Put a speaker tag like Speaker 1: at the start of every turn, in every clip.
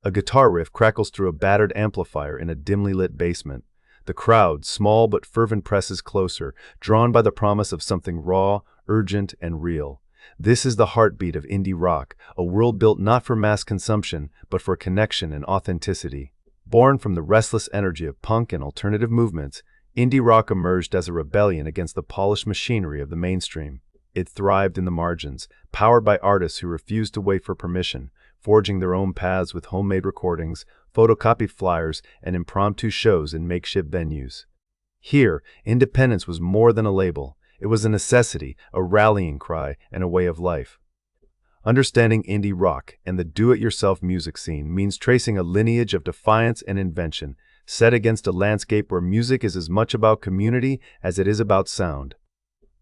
Speaker 1: A guitar riff crackles through a battered amplifier in a dimly lit basement. The crowd, small but fervent, presses closer, drawn by the promise of something raw, urgent, and real. This is the heartbeat of indie rock, a world built not for mass consumption, but for connection and authenticity. Born from the restless energy of punk and alternative movements, indie rock emerged as a rebellion against the polished machinery of the mainstream. It thrived in the margins, powered by artists who refused to wait for permission, forging their own paths with homemade recordings, photocopied flyers, and impromptu shows in makeshift venues. Here, independence was more than a label. It was a necessity, a rallying cry, and a way of life. Understanding indie rock and the do-it-yourself music scene means tracing a lineage of defiance and invention, set against a landscape where music is as much about community as it is about sound.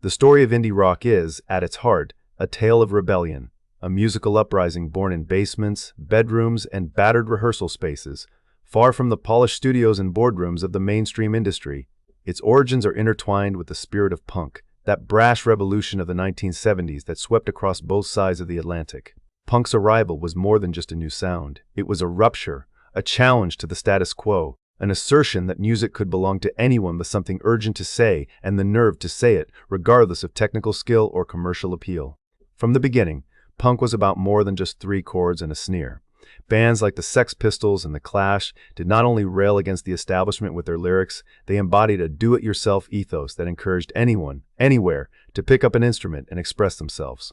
Speaker 1: The story of indie rock is, at its heart, a tale of rebellion, a musical uprising born in basements, bedrooms, and battered rehearsal spaces, far from the polished studios and boardrooms of the mainstream industry. Its origins are intertwined with the spirit of punk, that brash revolution of the 1970s that swept across both sides of the Atlantic. Punk's arrival was more than just a new sound. It was a rupture, a challenge to the status quo, an assertion that music could belong to anyone with something urgent to say and the nerve to say it, regardless of technical skill or commercial appeal. From the beginning, punk was about more than just three chords and a sneer. Bands like the Sex Pistols and the Clash did not only rail against the establishment with their lyrics, they embodied a do-it-yourself ethos that encouraged anyone, anywhere, to pick up an instrument and express themselves.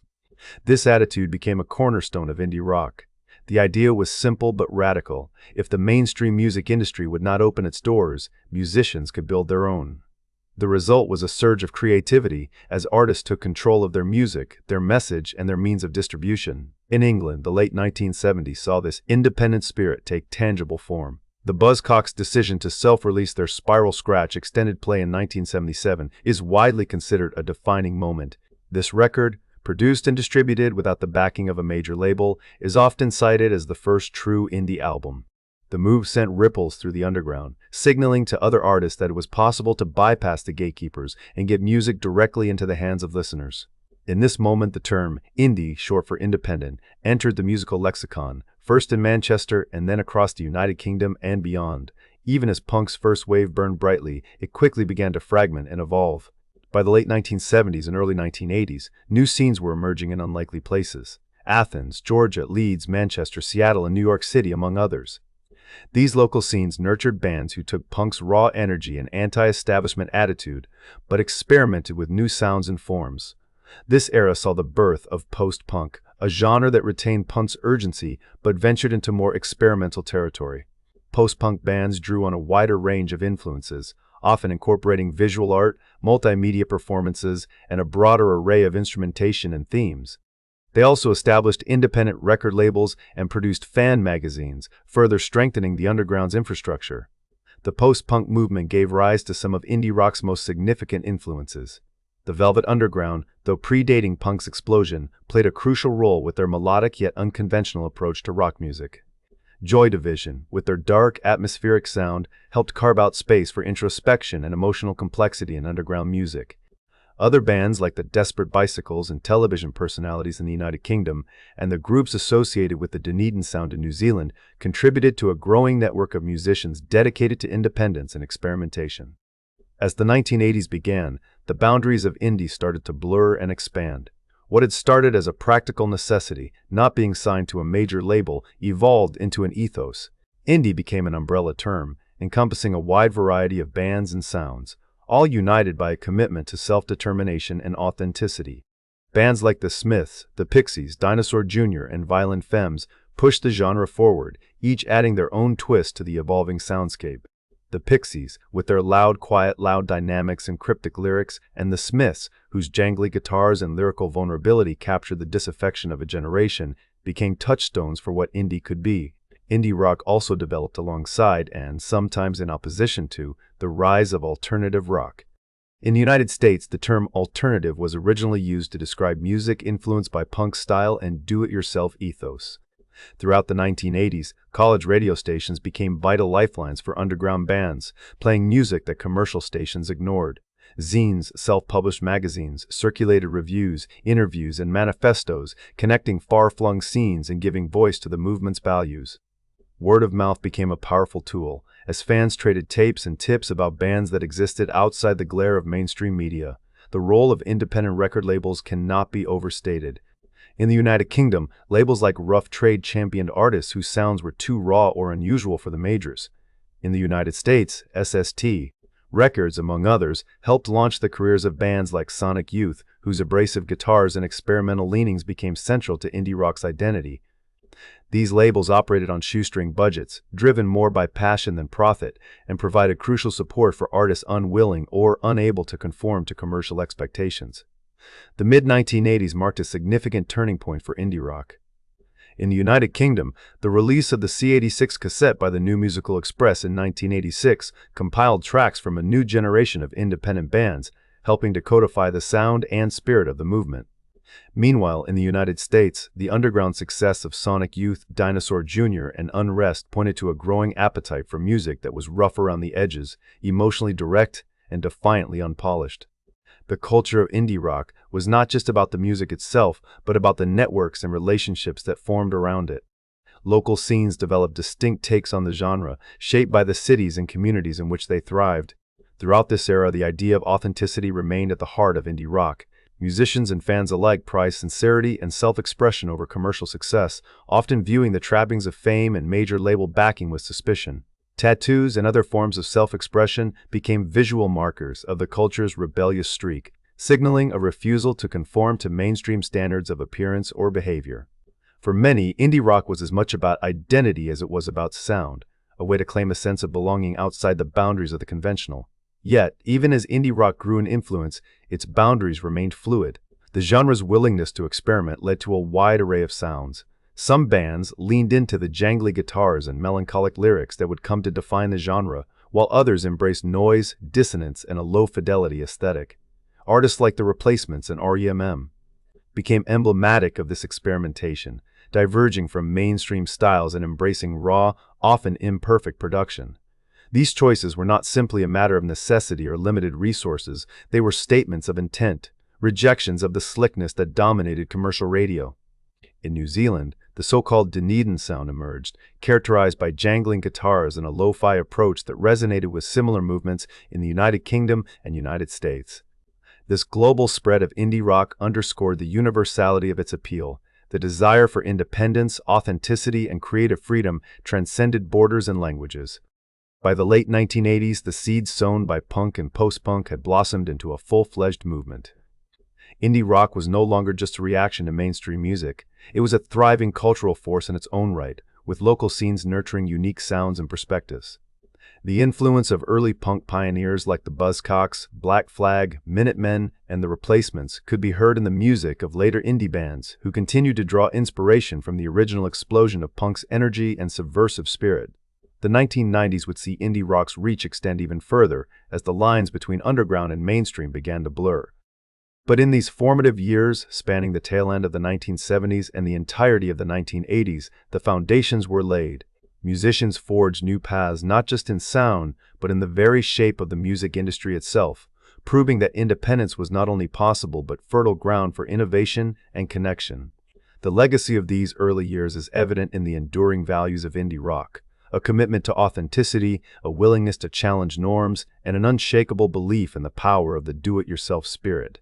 Speaker 1: This attitude became a cornerstone of indie rock. The idea was simple but radical. If the mainstream music industry would not open its doors, musicians could build their own. The result was a surge of creativity as artists took control of their music, their message, and their means of distribution. In England, the late 1970s saw this independent spirit take tangible form. The Buzzcocks' decision to self-release their Spiral Scratch extended play in 1977 is widely considered a defining moment. This record, produced and distributed without the backing of a major label, is often cited as the first true indie album. The move sent ripples through the underground, signaling to other artists that it was possible to bypass the gatekeepers and get music directly into the hands of listeners. In this moment, the term indie, short for independent, entered the musical lexicon, first in Manchester and then across the United Kingdom and beyond. Even as punk's first wave burned brightly, it quickly began to fragment and evolve. By the late 1970s and early 1980s, new scenes were emerging in unlikely places: Athens, Georgia, Leeds, Manchester, Seattle, and New York City, among others. These local scenes nurtured bands who took punk's raw energy and anti-establishment attitude, but experimented with new sounds and forms. This era saw the birth of post-punk, a genre that retained punk's urgency but ventured into more experimental territory. Post-punk bands drew on a wider range of influences, often incorporating visual art, multimedia performances, and a broader array of instrumentation and themes. They also established independent record labels and produced fan magazines, further strengthening the underground's infrastructure. The post-punk movement gave rise to some of indie rock's most significant influences. The Velvet Underground, though predating punk's explosion, played a crucial role with their melodic yet unconventional approach to rock music. Joy Division, with their dark, atmospheric sound, helped carve out space for introspection and emotional complexity in underground music. Other bands like the Desperate Bicycles and television personalities in the United Kingdom, and the groups associated with the Dunedin sound in New Zealand, contributed to a growing network of musicians dedicated to independence and experimentation. As the 1980s began, the boundaries of indie started to blur and expand. What had started as a practical necessity, not being signed to a major label, evolved into an ethos. Indie became an umbrella term, encompassing a wide variety of bands and sounds, all united by a commitment to self-determination and authenticity. Bands like the Smiths, the Pixies, Dinosaur Jr., and Violent Femmes pushed the genre forward, each adding their own twist to the evolving soundscape. The Pixies, with their loud dynamics and cryptic lyrics, and the Smiths, whose jangly guitars and lyrical vulnerability captured the disaffection of a generation, became touchstones for what indie could be. Indie rock also developed alongside, and sometimes in opposition to, the rise of alternative rock. In the United States, the term alternative was originally used to describe music influenced by punk style and do-it-yourself ethos. Throughout the 1980s, college radio stations became vital lifelines for underground bands, playing music that commercial stations ignored. Zines, self-published magazines, circulated reviews, interviews, and manifestos, connecting far-flung scenes and giving voice to the movement's values. word of mouth became a powerful tool, as fans traded tapes and tips about bands that existed outside the glare of mainstream media. The role of independent record labels cannot be overstated. In the United Kingdom, labels like Rough Trade championed artists whose sounds were too raw or unusual for the majors. In the United States, SST Records, among others, helped launch the careers of bands like Sonic Youth, whose abrasive guitars and experimental leanings became central to indie rock's identity. These labels operated on shoestring budgets, driven more by passion than profit, and provided crucial support for artists unwilling or unable to conform to commercial expectations. The mid-1980s marked a significant turning point for indie rock. In the United Kingdom, the release of the C86 cassette by the New Musical Express in 1986 compiled tracks from a new generation of independent bands, helping to codify the sound and spirit of the movement. Meanwhile, in the United States, the underground success of Sonic Youth, Dinosaur Jr., and Unrest pointed to a growing appetite for music that was rough around the edges, emotionally direct, and defiantly unpolished. The culture of indie rock was not just about the music itself, but about the networks and relationships that formed around it. Local scenes developed distinct takes on the genre, shaped by the cities and communities in which they thrived. Throughout this era, the idea of authenticity remained at the heart of indie rock. Musicians and fans alike prized sincerity and self-expression over commercial success, often viewing the trappings of fame and major label backing with suspicion. Tattoos and other forms of self-expression became visual markers of the culture's rebellious streak, signaling a refusal to conform to mainstream standards of appearance or behavior. For many, indie rock was as much about identity as it was about sound, a way to claim a sense of belonging outside the boundaries of the conventional. Yet, even as indie rock grew in influence, its boundaries remained fluid. The genre's willingness to experiment led to a wide array of sounds. Some bands leaned into the jangly guitars and melancholic lyrics that would come to define the genre, while others embraced noise, dissonance, and a low-fidelity aesthetic. Artists like The Replacements and REM became emblematic of this experimentation, diverging from mainstream styles and embracing raw, often imperfect production. These choices were not simply a matter of necessity or limited resources, they were statements of intent, rejections of the slickness that dominated commercial radio. In New Zealand, the so-called Dunedin sound emerged, characterized by jangling guitars and a lo-fi approach that resonated with similar movements in the United Kingdom and United States. This global spread of indie rock underscored the universality of its appeal. The desire for independence, authenticity, and creative freedom transcended borders and languages. By the late 1980s, the seeds sown by punk and post-punk had blossomed into a full-fledged movement. Indie rock was no longer just a reaction to mainstream music. It was a thriving cultural force in its own right, with local scenes nurturing unique sounds and perspectives. The influence of early punk pioneers like the Buzzcocks, Black Flag, Minutemen, and The Replacements could be heard in the music of later indie bands, who continued to draw inspiration from the original explosion of punk's energy and subversive spirit. The 1990s would see indie rock's reach extend even further, as the lines between underground and mainstream began to blur. But in these formative years, spanning the tail end of the 1970s and the entirety of the 1980s, the foundations were laid. Musicians forged new paths not just in sound, but in the very shape of the music industry itself, proving that independence was not only possible but fertile ground for innovation and connection. The legacy of these early years is evident in the enduring values of indie rock, a commitment to authenticity, a willingness to challenge norms, and an unshakable belief in the power of the do-it-yourself spirit.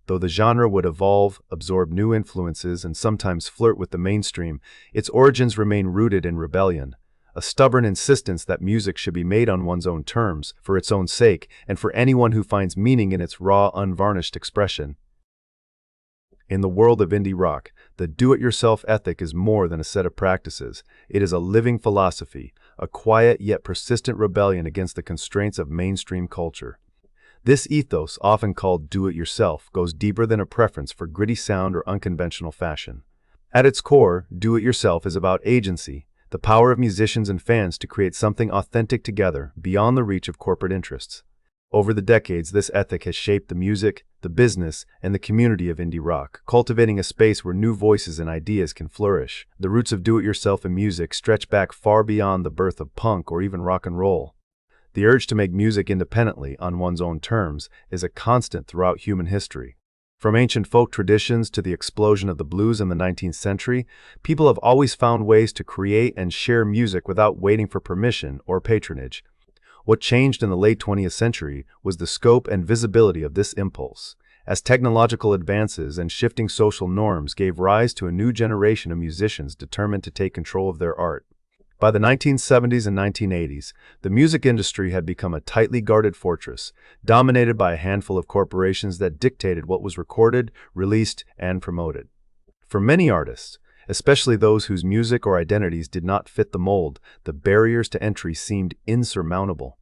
Speaker 1: Though the genre would evolve, absorb new influences, and sometimes flirt with the mainstream, its origins remain rooted in rebellion, a stubborn insistence that music should be made on one's own terms, for its own sake, and for anyone who finds meaning in its raw, unvarnished expression. In the world of indie rock, the do-it-yourself ethic is more than a set of practices. It is a living philosophy, a quiet yet persistent rebellion against the constraints of mainstream culture. This ethos, often called do-it-yourself, goes deeper than a preference for gritty sound or unconventional fashion. At its core, do-it-yourself is about agency, the power of musicians and fans to create something authentic together, beyond the reach of corporate interests. Over the decades, this ethic has shaped the music, the business, and the community of indie rock, cultivating a space where new voices and ideas can flourish. The roots of do-it-yourself in music stretch back far beyond the birth of punk or even rock and roll. The urge to make music independently, on one's own terms, is a constant throughout human history. From ancient folk traditions to the explosion of the blues in the 19th century, people have always found ways to create and share music without waiting for permission or patronage. What changed in the late 20th century was the scope and visibility of this impulse, as technological advances and shifting social norms gave rise to a new generation of musicians determined to take control of their art. By the 1970s and 1980s, the music industry had become a tightly guarded fortress, dominated by a handful of corporations that dictated what was recorded, released, and promoted. For many artists, especially those whose music or identities did not fit the mold, the barriers to entry seemed insurmountable.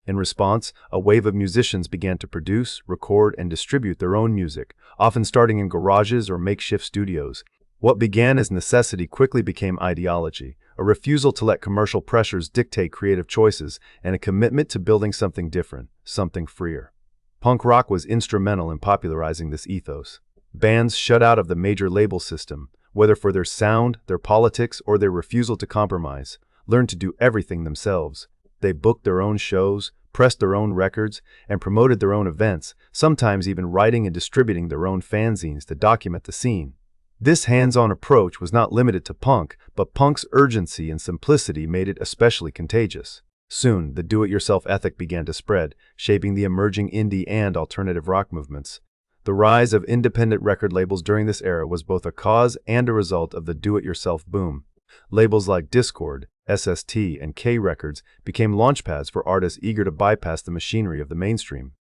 Speaker 1: In response, a wave of musicians began to produce, record, and distribute their own music, often starting in garages or makeshift studios. What began as necessity quickly became ideology, a refusal to let commercial pressures dictate creative choices, and a commitment to building something different, something freer. Punk rock was instrumental in popularizing this ethos. Bands shut out of the major label system, whether for their sound, their politics, or their refusal to compromise, learned to do everything themselves. They booked their own shows, pressed their own records, and promoted their own events, sometimes even writing and distributing their own fanzines to document the scene. This hands-on approach was not limited to punk, but punk's urgency and simplicity made it especially contagious. Soon, the do-it-yourself ethic began to spread, shaping the emerging indie and alternative rock movements. The rise of independent record labels during this era was both a cause and a result of the do-it-yourself boom. Labels like Discord, SST, and K Records became launchpads for artists eager to bypass the machinery of the mainstream.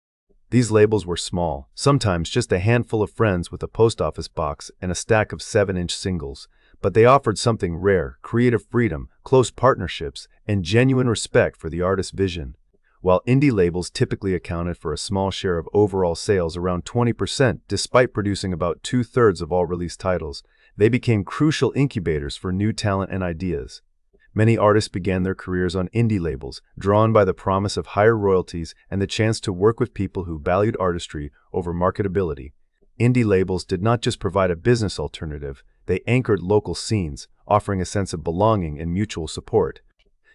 Speaker 1: These labels were small, sometimes just a handful of friends with a post office box and a stack of 7-inch singles, but they offered something rare: creative freedom, close partnerships, and genuine respect for the artist's vision. While indie labels typically accounted for a small share of overall sales, around 20%, despite producing about 2/3 of all released titles, they became crucial incubators for new talent and ideas. Many artists began their careers on indie labels, drawn by the promise of higher royalties and the chance to work with people who valued artistry over marketability. Indie labels did not just provide a business alternative, they anchored local scenes, offering a sense of belonging and mutual support.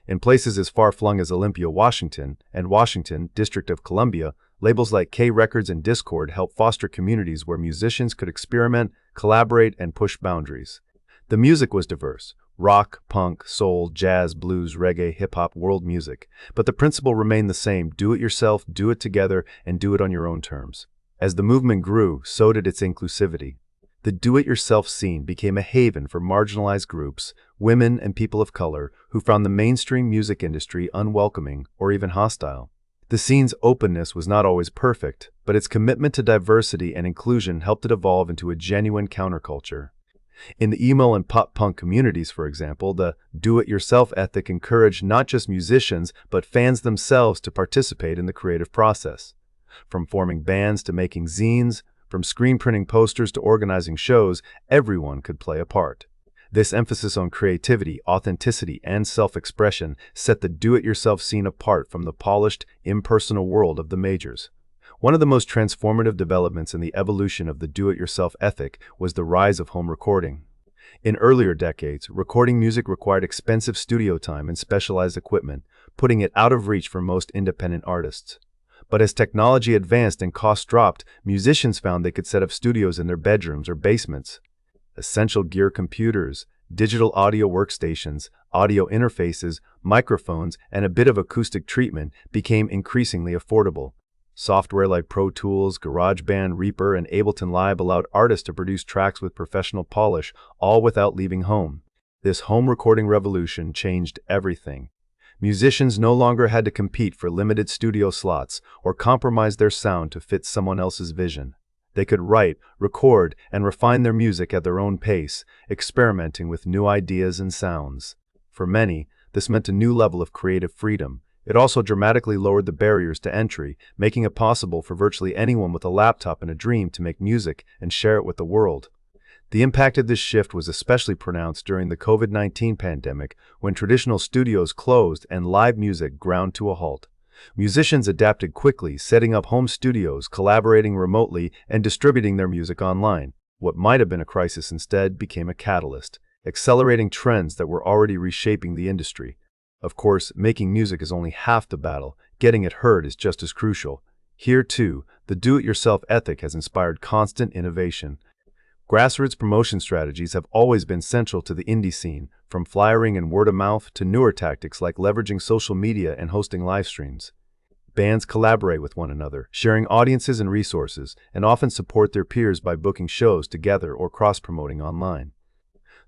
Speaker 1: In places as far-flung as Olympia, Washington, and Washington, District of Columbia, labels like K Records and Discord helped foster communities where musicians could experiment, collaborate, and push boundaries. The music was diverse: rock, punk, soul, jazz, blues, reggae, hip-hop, world music. But the principle remained the same: do it yourself, do it together, and do it on your own terms. As the movement grew, so did its inclusivity. The do-it-yourself scene became a haven for marginalized groups, women and people of color, who found the mainstream music industry unwelcoming or even hostile. The scene's openness was not always perfect, but its commitment to diversity and inclusion helped it evolve into a genuine counterculture. In the emo and pop-punk communities, for example, the do-it-yourself ethic encouraged not just musicians, but fans themselves to participate in the creative process. From forming bands to making zines, from screen printing posters to organizing shows, everyone could play a part. This emphasis on creativity, authenticity, and self-expression set the do-it-yourself scene apart from the polished, impersonal world of the majors. One of the most transformative developments in the evolution of the do-it-yourself ethic was the rise of home recording. In earlier decades, recording music required expensive studio time and specialized equipment, putting it out of reach for most independent artists. But as technology advanced and costs dropped, musicians found they could set up studios in their bedrooms or basements. Essential gear: computers, digital audio workstations, audio interfaces, microphones, and a bit of acoustic treatment became increasingly affordable. Software like Pro Tools, GarageBand, Reaper, and Ableton Live allowed artists to produce tracks with professional polish, all without leaving home. This home recording revolution changed everything. Musicians no longer had to compete for limited studio slots or compromise their sound to fit someone else's vision. They could write, record, and refine their music at their own pace, experimenting with new ideas and sounds. For many, this meant a new level of creative freedom. It also dramatically lowered the barriers to entry, making it possible for virtually anyone with a laptop and a dream to make music and share it with the world. The impact of this shift was especially pronounced during the COVID-19 pandemic, when traditional studios closed and live music ground to a halt. Musicians adapted quickly, setting up home studios, collaborating remotely, and distributing their music online. What might have been a crisis instead became a catalyst, accelerating trends that were already reshaping the industry. Of course, making music is only half the battle. Getting it heard is just as crucial. Here, too, The do-it-yourself ethic has inspired constant innovation. Grassroots promotion strategies have always been central to the indie scene, from flyering and word-of-mouth to newer tactics like leveraging social media and hosting live streams. Bands collaborate with one another, sharing audiences and resources, and often support their peers by booking shows together or cross-promoting online.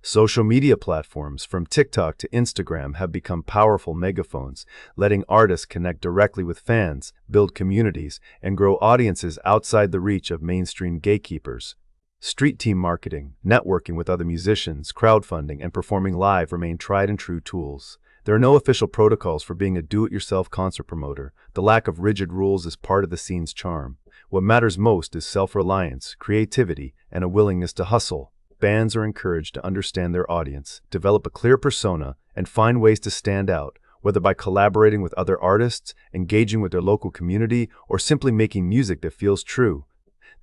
Speaker 1: Social media platforms, from TikTok to Instagram, have become powerful megaphones, letting artists connect directly with fans, build communities, and grow audiences outside the reach of mainstream gatekeepers. Street team marketing, networking with other musicians, crowdfunding, and performing live remain tried and true tools. There are no official protocols for being a do-it-yourself concert promoter. The lack of rigid rules is part of the scene's charm. What matters most is self-reliance, creativity, and a willingness to hustle. Bands are encouraged to understand their audience, develop a clear persona, and find ways to stand out, whether by collaborating with other artists, engaging with their local community, or simply making music that feels true.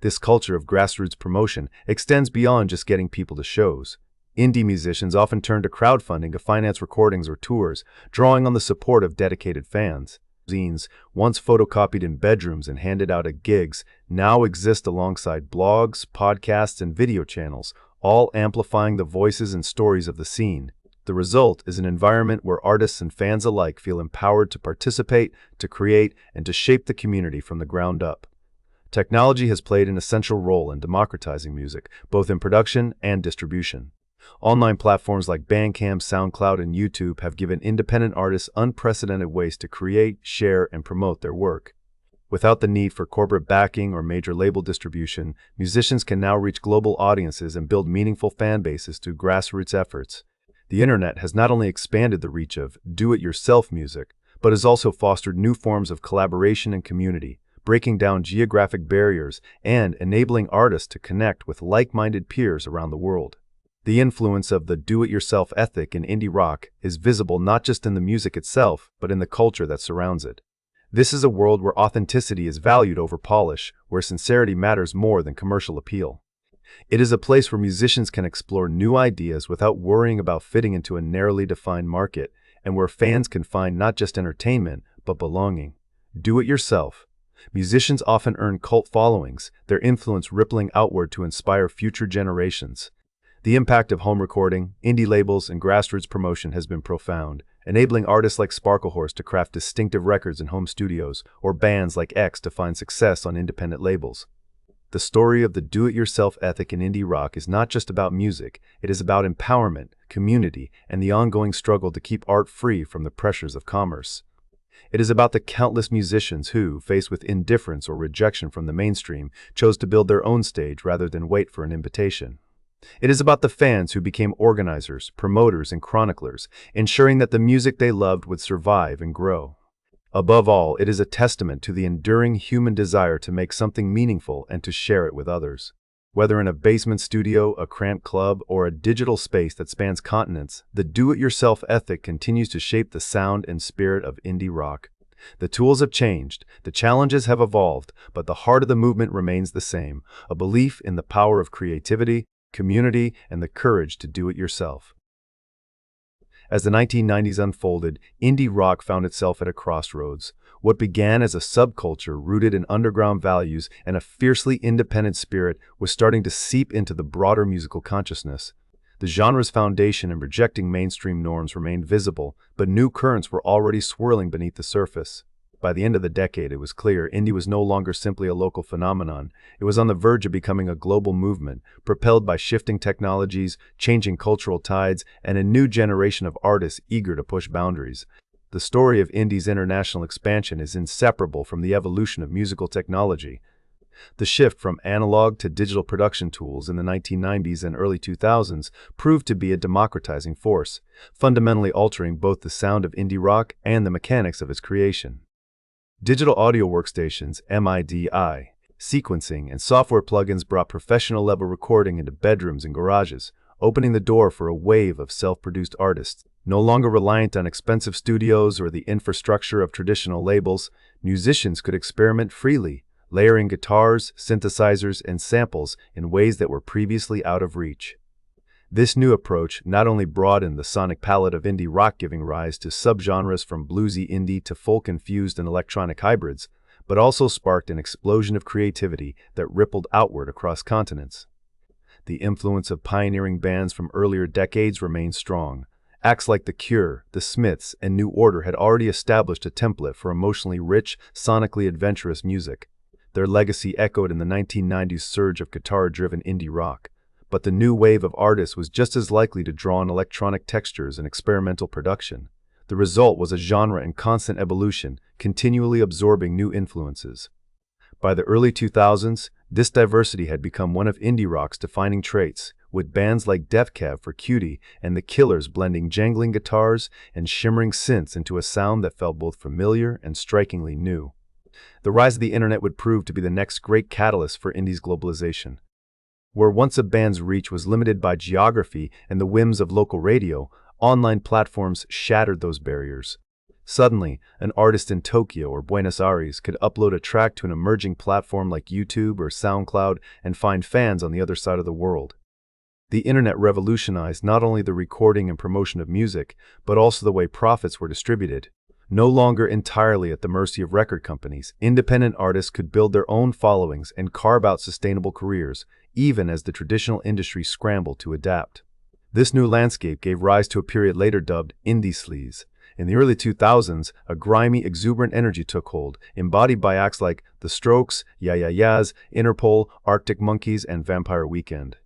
Speaker 1: This culture of grassroots promotion extends beyond just getting people to shows. Indie musicians often turn to crowdfunding to finance recordings or tours, drawing on the support of dedicated fans. Zines, once photocopied in bedrooms and handed out at gigs, now exist alongside blogs, podcasts, and video channels, all amplifying the voices and stories of the scene. The result is an environment where artists and fans alike feel empowered to participate, to create, and to shape the community from the ground up. Technology has played an essential role in democratizing music, both in production and distribution. Online platforms like Bandcamp, SoundCloud, and YouTube have given independent artists unprecedented ways to create, share, and promote their work. Without the need for corporate backing or major label distribution, musicians can now reach global audiences and build meaningful fan bases through grassroots efforts. The internet has not only expanded the reach of do-it-yourself music, but has also fostered new forms of collaboration and community, breaking down geographic barriers and enabling artists to connect with like-minded peers around the world. The influence of the do-it-yourself ethic in indie rock is visible not just in the music itself, but in the culture that surrounds it. This is a world where authenticity is valued over polish, where sincerity matters more than commercial appeal. It is a place where musicians can explore new ideas without worrying about fitting into a narrowly defined market, and where fans can find not just entertainment, but belonging. Do it yourself. Musicians often earn cult followings, their influence rippling outward to inspire future generations. The impact of home recording, indie labels, and grassroots promotion has been profound, enabling artists like Sparklehorse to craft distinctive records in home studios, or bands like X to find success on independent labels. The story of the do-it-yourself ethic in indie rock is not just about music, it is about empowerment, community, and the ongoing struggle to keep art free from the pressures of commerce. It is about the countless musicians who, faced with indifference or rejection from the mainstream, chose to build their own stage rather than wait for an invitation. It is about the fans who became organizers, promoters, and chroniclers, ensuring that the music they loved would survive and grow. Above all, it is a testament to the enduring human desire to make something meaningful and to share it with others. Whether in a basement studio, a cramped club, or a digital space that spans continents, the do-it-yourself ethic continues to shape the sound and spirit of indie rock. The tools have changed, the challenges have evolved, but the heart of the movement remains the same, a belief in the power of creativity, community, and the courage to do it yourself. As the 1990s unfolded, indie rock found itself at a crossroads. What began as a subculture rooted in underground values and a fiercely independent spirit was starting to seep into the broader musical consciousness. The genre's foundation in rejecting mainstream norms remained visible, but new currents were already swirling beneath the surface. By the end of the decade, it was clear indie was no longer simply a local phenomenon. It was on the verge of becoming a global movement, propelled by shifting technologies, changing cultural tides, and a new generation of artists eager to push boundaries. The story of indie's international expansion is inseparable from the evolution of musical technology. The shift from analog to digital production tools in the 1990s and early 2000s proved to be a democratizing force, fundamentally altering both the sound of indie rock and the mechanics of its creation. Digital audio workstations, MIDI, sequencing, and software plugins brought professional-level recording into bedrooms and garages, opening the door for a wave of self-produced artists. No longer reliant on expensive studios or the infrastructure of traditional labels, musicians could experiment freely, layering guitars, synthesizers, and samples in ways that were previously out of reach. This new approach not only broadened the sonic palette of indie rock, giving rise to subgenres from bluesy indie to folk-infused and electronic hybrids, but also sparked an explosion of creativity that rippled outward across continents. The influence of pioneering bands from earlier decades remained strong. Acts like The Cure, The Smiths, and New Order had already established a template for emotionally rich, sonically adventurous music. Their legacy echoed in the 1990s surge of guitar-driven indie rock. But the new wave of artists was just as likely to draw on electronic textures and experimental production. The result was a genre in constant evolution, continually absorbing new influences. By the early 2000s, this diversity had become one of indie rock's defining traits, with bands like Def Cab for Cutie and The Killers blending jangling guitars and shimmering synths into a sound that felt both familiar and strikingly new. The rise of the internet would prove to be the next great catalyst for indie's globalization. Where once a band's reach was limited by geography and the whims of local radio, online platforms shattered those barriers. Suddenly, an artist in Tokyo or Buenos Aires could upload a track to an emerging platform like YouTube or SoundCloud and find fans on the other side of the world. The internet revolutionized not only the recording and promotion of music, but also the way profits were distributed. No longer entirely at the mercy of record companies, independent artists could build their own followings and carve out sustainable careers, even as the traditional industry scrambled to adapt. This new landscape gave rise to a period later dubbed indie sleaze. In the early 2000s, a grimy, exuberant energy took hold, embodied by acts like The Strokes, Ya Ya Ya's, Interpol, Arctic Monkeys, and Vampire Weekend.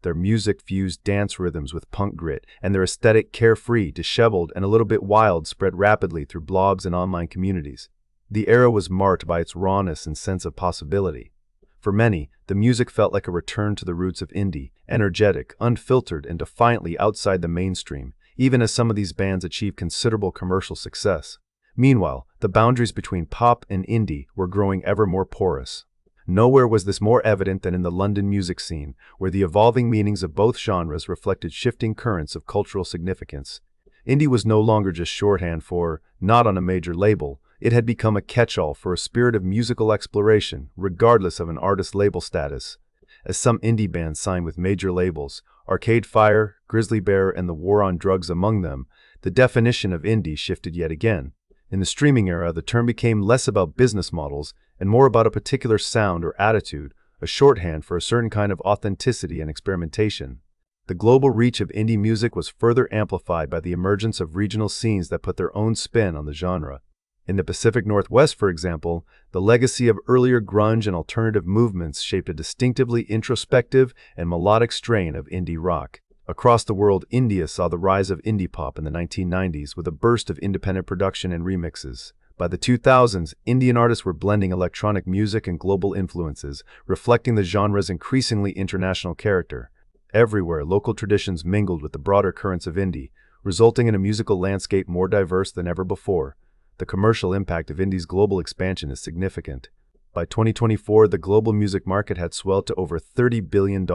Speaker 1: Their music fused dance rhythms with punk grit, and their aesthetic, carefree, disheveled, and a little bit wild, spread rapidly through blogs and online communities. The era was marked by its rawness and sense of possibility. For many, the music felt like a return to the roots of indie, energetic, unfiltered, and defiantly outside the mainstream, even as some of these bands achieved considerable commercial success. Meanwhile, the boundaries between pop and indie were growing ever more porous. Nowhere was this more evident than in the London music scene, where the evolving meanings of both genres reflected shifting currents of cultural significance. Indie was no longer just shorthand for "not on a major label." It had become a catch-all for a spirit of musical exploration, regardless of an artist's label status. As some indie bands signed with major labels, Arcade Fire, Grizzly Bear, and The War on Drugs among them, the definition of indie shifted yet again. In the streaming era, the term became less about business models and more about a particular sound or attitude, a shorthand for a certain kind of authenticity and experimentation. The global reach of indie music was further amplified by the emergence of regional scenes that put their own spin on the genre. In the Pacific Northwest, for example, the legacy of earlier grunge and alternative movements shaped a distinctively introspective and melodic strain of indie rock. Across the world, India saw the rise of indie pop in the 1990s with a burst of independent production and remixes. By the 2000s, Indian artists were blending electronic music and global influences, reflecting the genre's increasingly international character. Everywhere, local traditions mingled with the broader currents of indie, resulting in a musical landscape more diverse than ever before. The commercial impact of indie's global expansion is significant. By 2024, the global music market had swelled to over $30 billion,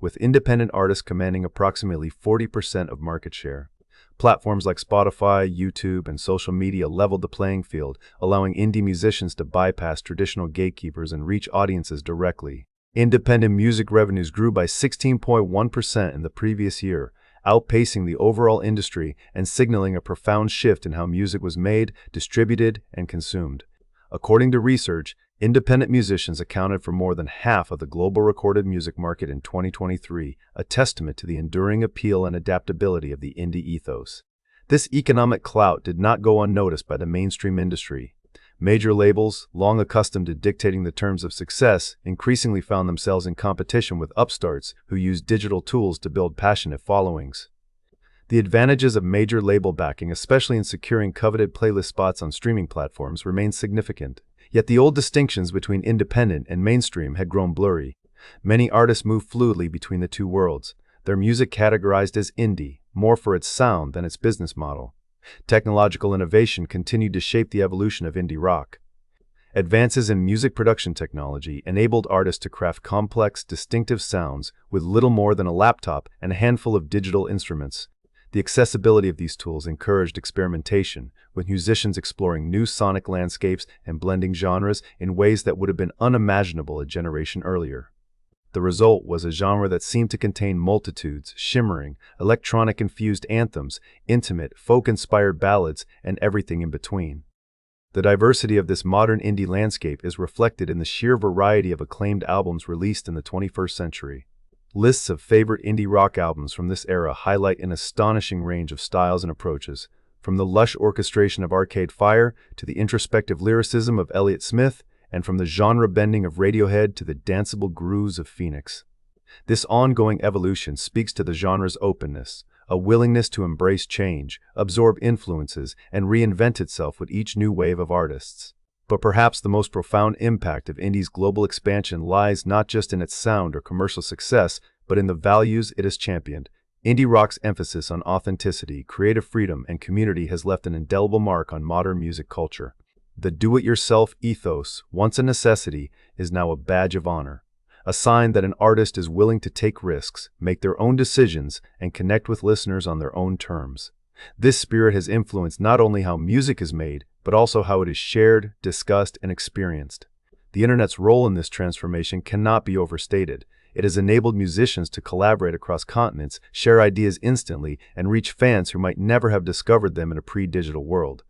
Speaker 1: with independent artists commanding approximately 40% of market share. Platforms like Spotify, YouTube, and social media leveled the playing field, allowing indie musicians to bypass traditional gatekeepers and reach audiences directly. Independent music revenues grew by 16.1% in the previous year, outpacing the overall industry and signaling a profound shift in how music was made, distributed, and consumed. According to research, independent musicians accounted for more than half of the global recorded music market in 2023, a testament to the enduring appeal and adaptability of the indie ethos. This economic clout did not go unnoticed by the mainstream industry. Major labels, long accustomed to dictating the terms of success, increasingly found themselves in competition with upstarts who used digital tools to build passionate followings. The advantages of major label backing, especially in securing coveted playlist spots on streaming platforms, remained significant. Yet the old distinctions between independent and mainstream had grown blurry. Many artists moved fluidly between the two worlds, their music categorized as indie, more for its sound than its business model. Technological innovation continued to shape the evolution of indie rock. Advances in music production technology enabled artists to craft complex, distinctive sounds with little more than a laptop and a handful of digital instruments. The accessibility of these tools encouraged experimentation, with musicians exploring new sonic landscapes and blending genres in ways that would have been unimaginable a generation earlier. The result was a genre that seemed to contain multitudes, shimmering, electronic-infused anthems, intimate, folk-inspired ballads, and everything in between. The diversity of this modern indie landscape is reflected in the sheer variety of acclaimed albums released in the 21st century. Lists of favorite indie rock albums from this era highlight an astonishing range of styles and approaches, from the lush orchestration of Arcade Fire to the introspective lyricism of Elliott Smith, and from the genre bending of Radiohead to the danceable grooves of Phoenix. This ongoing evolution speaks to the genre's openness, a willingness to embrace change, absorb influences, and reinvent itself with each new wave of artists. But perhaps the most profound impact of indie's global expansion lies not just in its sound or commercial success, but in the values it has championed. Indie rock's emphasis on authenticity, creative freedom, and community has left an indelible mark on modern music culture. The do-it-yourself ethos, once a necessity, is now a badge of honor, a sign that an artist is willing to take risks, make their own decisions, and connect with listeners on their own terms. This spirit has influenced not only how music is made, but also how it is shared, discussed, and experienced. The internet's role in this transformation cannot be overstated. It has enabled musicians to collaborate across continents, share ideas instantly, and reach fans who might never have discovered them in a pre-digital world.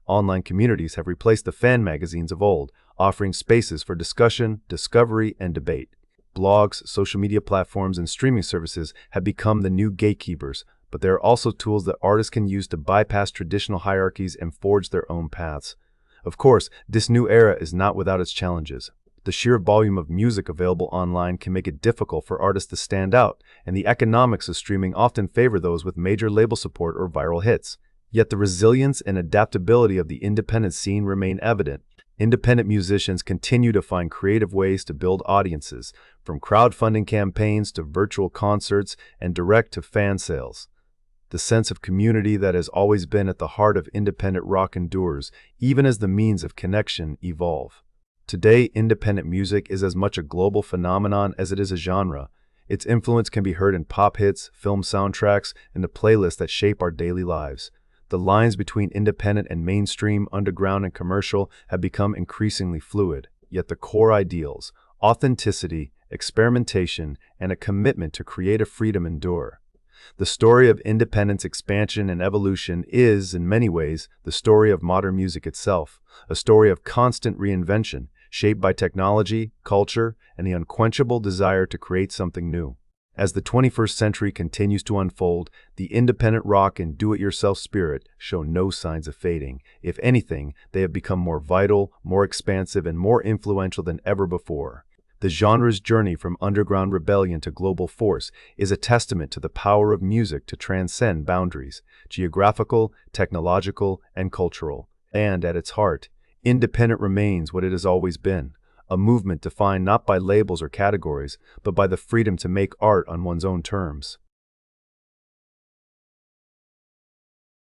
Speaker 1: Online communities have replaced the fan magazines of old, offering spaces for discussion, discovery, and debate. Blogs, social media platforms, and streaming services have become the new gatekeepers, but they are also tools that artists can use to bypass traditional hierarchies and forge their own paths. Of course, this new era is not without its challenges. The sheer volume of music available online can make it difficult for artists to stand out, and the economics of streaming often favor those with major label support or viral hits. Yet the resilience and adaptability of the independent scene remain evident. Independent musicians continue to find creative ways to build audiences, from crowdfunding campaigns to virtual concerts and direct-to-fan sales. The sense of community that has always been at the heart of independent rock endures, even as the means of connection evolve. Today, independent music is as much a global phenomenon as it is a genre. Its influence can be heard in pop hits, film soundtracks, and the playlists that shape our daily lives. The lines between independent and mainstream, underground and commercial, have become increasingly fluid, yet the core ideals, authenticity, experimentation, and a commitment to creative freedom endure. The story of independence, expansion, and evolution is, in many ways, the story of modern music itself, a story of constant reinvention, shaped by technology, culture, and the unquenchable desire to create something new. As the 21st century continues to unfold, the independent rock and do-it-yourself spirit show no signs of fading. If anything, they have become more vital, more expansive, and more influential than ever before. The genre's journey from underground rebellion to global force is a testament to the power of music to transcend boundaries, geographical, technological, and cultural. And at its heart, independent remains what it has always been. A movement defined not by labels or categories, but by the freedom to make art on one's own terms.